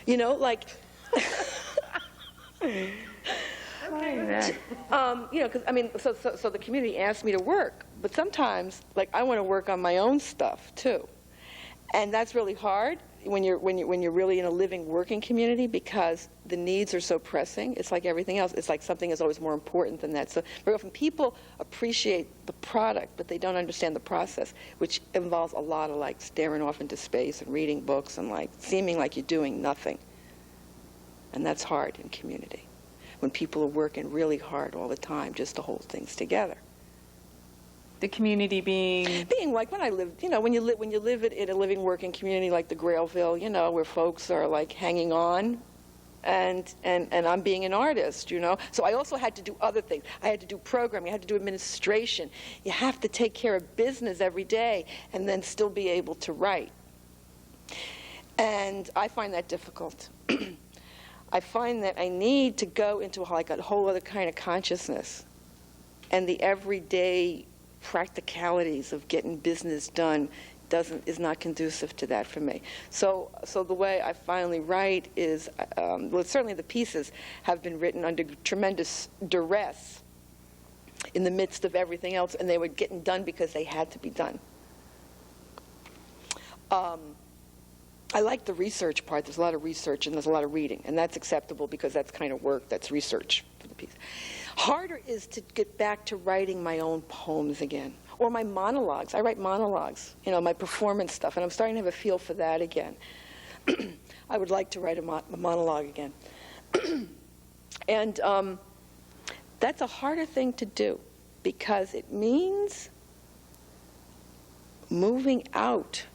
You know, like, you know, because I mean, so the community asked me to work, but sometimes, like, I want to work on my own stuff too, and that's really hard when you're really in a living, working community, because the needs are so pressing. It's like everything else. It's like something is always more important than that. So very often people appreciate the product, but they don't understand the process, which involves a lot of like staring off into space and reading books and like seeming like you're doing nothing. And that's hard in community, when people are working really hard all the time just to hold things together. The community being like when I lived, you know, when you live in a living, working community like the Grailville, you know, where folks are like hanging on, and I'm being an artist, you know. So I also had to do other things. I had to do programming. I had to do administration. You have to take care of business every day and then still be able to write. And I find that difficult. I find that I need to go into like a whole other kind of consciousness, and the everyday practicalities of getting business done is not conducive to that for me. So the way I finally write is, well, certainly the pieces have been written under tremendous duress in the midst of everything else, and they were getting done because they had to be done. I like the research part. There's a lot of research and there's a lot of reading, and that's acceptable because that's kind of work, that's research for the piece. Harder is to get back to writing my own poems again, or my monologues. I write monologues, you know, my performance stuff, and I'm starting to have a feel for that again. I would like to write a monologue again. And that's a harder thing to do because it means moving out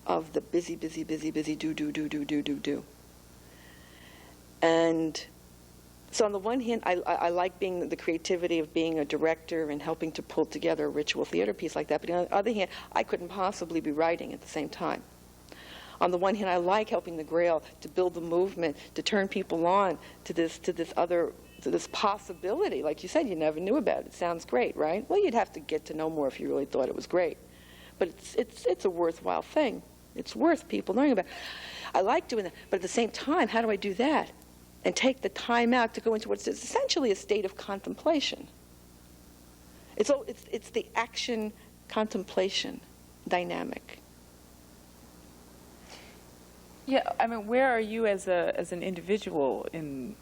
of the busy, busy, busy, busy, do. And so on the one hand, I like being the creativity of being a director and helping to pull together a ritual theater piece like that. But on the other hand, I couldn't possibly be writing at the same time. On the one hand, I like helping the Grail to build the movement, to turn people on to this possibility. Like you said, you never knew about it. It sounds great, right? Well, you'd have to get to know more if you really thought it was great. But it's a worthwhile thing. It's worth people knowing about. I like doing that. But at the same time, how do I do that? And take the time out to go into what's essentially a state of contemplation. It's the action contemplation dynamic. Yeah, I mean, where are you as an individual in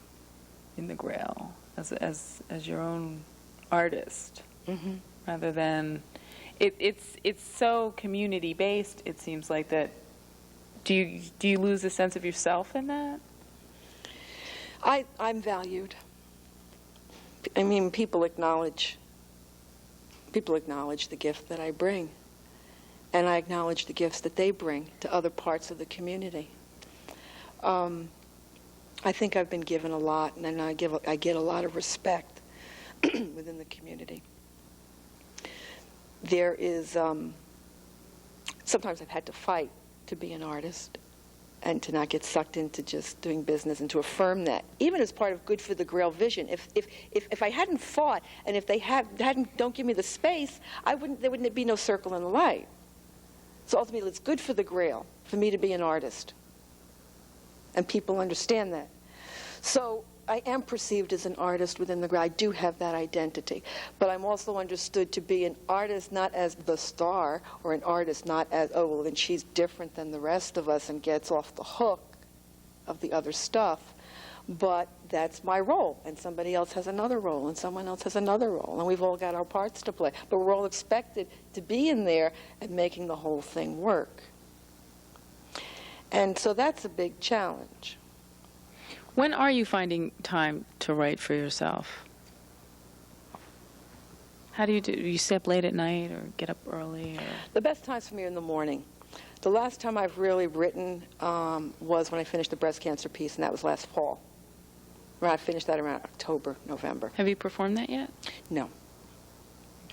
the Grail, as your own artist, Mm-hmm. rather than it's so community based? It seems like that. Do you lose a sense of yourself in that? I'm valued. I mean, people acknowledge the gift that I bring, and I acknowledge the gifts that they bring to other parts of the community. I think I've been given a lot, and I get a lot of respect within the community. There is sometimes I've had to fight to be an artist, and to not get sucked into just doing business, and to affirm that, even as part of Good for the Grail vision. If I hadn't fought, and if they don't give me the space, there wouldn't be no circle in the light. So ultimately, it's good for the Grail for me to be an artist, and people understand that. So I am perceived as an artist within the Grail. I do have that identity, but I'm also understood to be an artist not as the star, or an artist not as, oh, well, then she's different than the rest of us and gets off the hook of the other stuff. But that's my role, and somebody else has another role, and someone else has another role, and we've all got our parts to play. But we're all expected to be in there and making the whole thing work. And so that's a big challenge. When are you finding time to write for yourself? How do? You stay up late at night or get up early? Or? The best times for me are in the morning. The last time I've really written was when I finished the breast cancer piece, and that was last fall. I finished that around October, November. Have you performed that yet? No,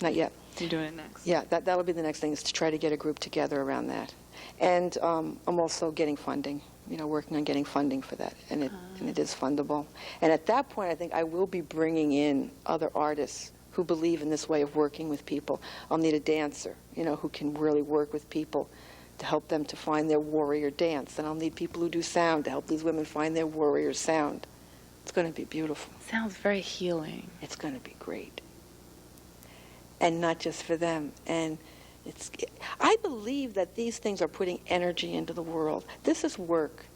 not yet. You're doing it next? Yeah, that'll be the next thing, is to try to get a group together around that. And I'm also getting funding, working on getting funding for that, and it is fundable. And at that point, I think I will be bringing in other artists who believe in this way of working with people. I'll need a dancer, who can really work with people to help them to find their warrior dance. And I'll need people who do sound to help these women find their warrior sound. It's going to be beautiful. Sounds very healing. It's going to be great. And not just for them. And I believe that these things are putting energy into the world. This is work.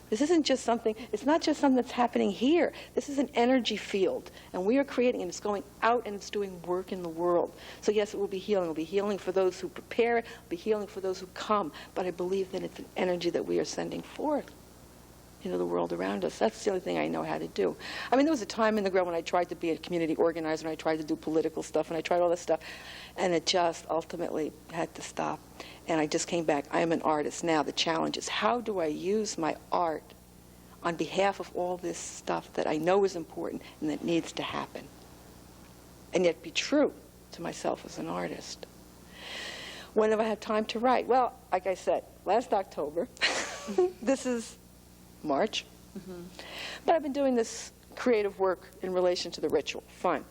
This isn't just something, it's not just something that's happening here. This is an energy field. And we are creating, and it's going out and it's doing work in the world. So yes, it will be healing. It will be healing for those who prepare it. It will be healing for those who come. But I believe that it's an energy that we are sending forth into the world around us. That's the only thing I know how to do. I mean, there was a time in the Grill when I tried to be a community organizer, and I tried to do political stuff, and I tried all this stuff, and it just ultimately had to stop. And I just came back. I am an artist now. The challenge is, how do I use my art on behalf of all this stuff that I know is important and that needs to happen, and yet be true to myself as an artist? When have I had time to write? Well, like I said, last October. This is March. Mm-hmm. But I've been doing this creative work in relation to the ritual. Fine.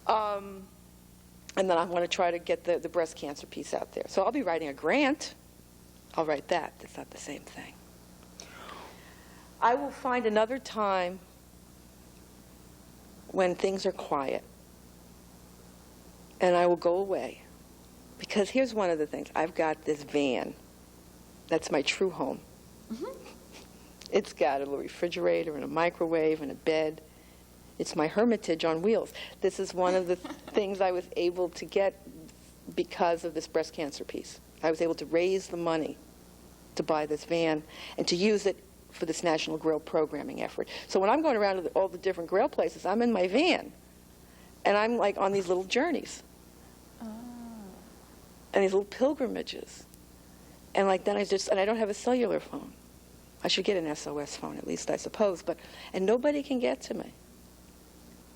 And then I want to try to get the breast cancer piece out there. So I'll be writing a grant. I'll write that. That's not the same thing. I will find another time when things are quiet. And I will go away. Because here's one of the things. I've got this van. That's my true home. Mm-hmm. It's got a little refrigerator and a microwave and a bed. It's my hermitage on wheels. This is one of the things I was able to get because of this breast cancer piece. I was able to raise the money to buy this van and to use it for this National Grill programming effort. So when I'm going around to all the different grill places, I'm in my van. And I'm like on these little journeys. Oh. And these little pilgrimages. And like then I don't have a cellular phone. I should get an SOS phone at least, I suppose, and nobody can get to me.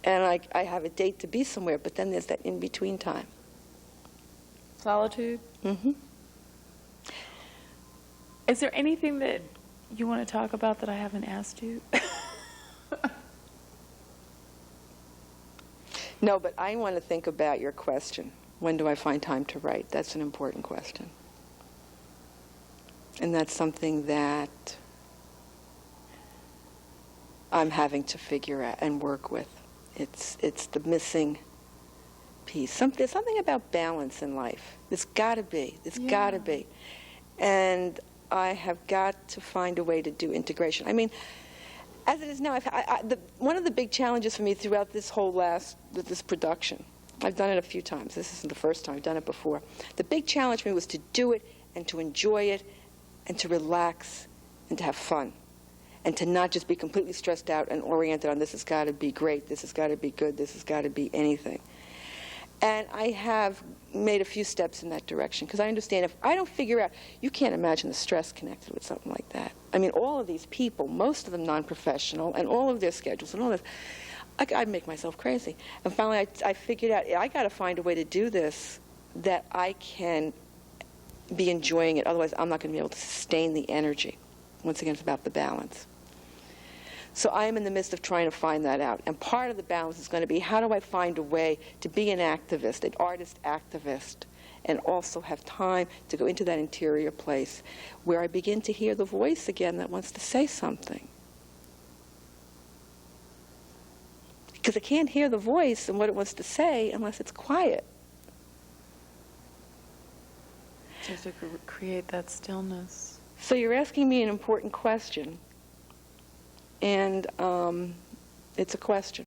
And I have a date to be somewhere, but then there's that in-between time. Solitude? Mm-hmm. Is there anything that you want to talk about that I haven't asked you? No, but I want to think about your question. When do I find time to write? That's an important question. And that's something that I'm having to figure out and work with. It's the missing piece. There's something about balance in life. There's got to be. There's got to be. And I have got to find a way to do integration. I mean, as it is now, one of the big challenges for me throughout this whole this production, I've done it a few times. This isn't the first time. I've done it before. The big challenge for me was to do it and to enjoy it and to relax and to have fun. And to not just be completely stressed out and oriented on this has got to be great, this has got to be good, this has got to be anything. And I have made a few steps in that direction because I understand if I don't figure out, you can't imagine the stress connected with something like that. I mean, all of these people, most of them non-professional, and all of their schedules and all this, I'd make myself crazy. And finally I figured out, I got to find a way to do this that I can be enjoying it. Otherwise, I'm not going to be able to sustain the energy. Once again, it's about the balance. So I am in the midst of trying to find that out. And part of the balance is going to be, how do I find a way to be an activist, an artist activist, and also have time to go into that interior place where I begin to hear the voice again that wants to say something. Because I can't hear the voice and what it wants to say unless it's quiet. Just to create that stillness. So you're asking me an important question. And it's a question.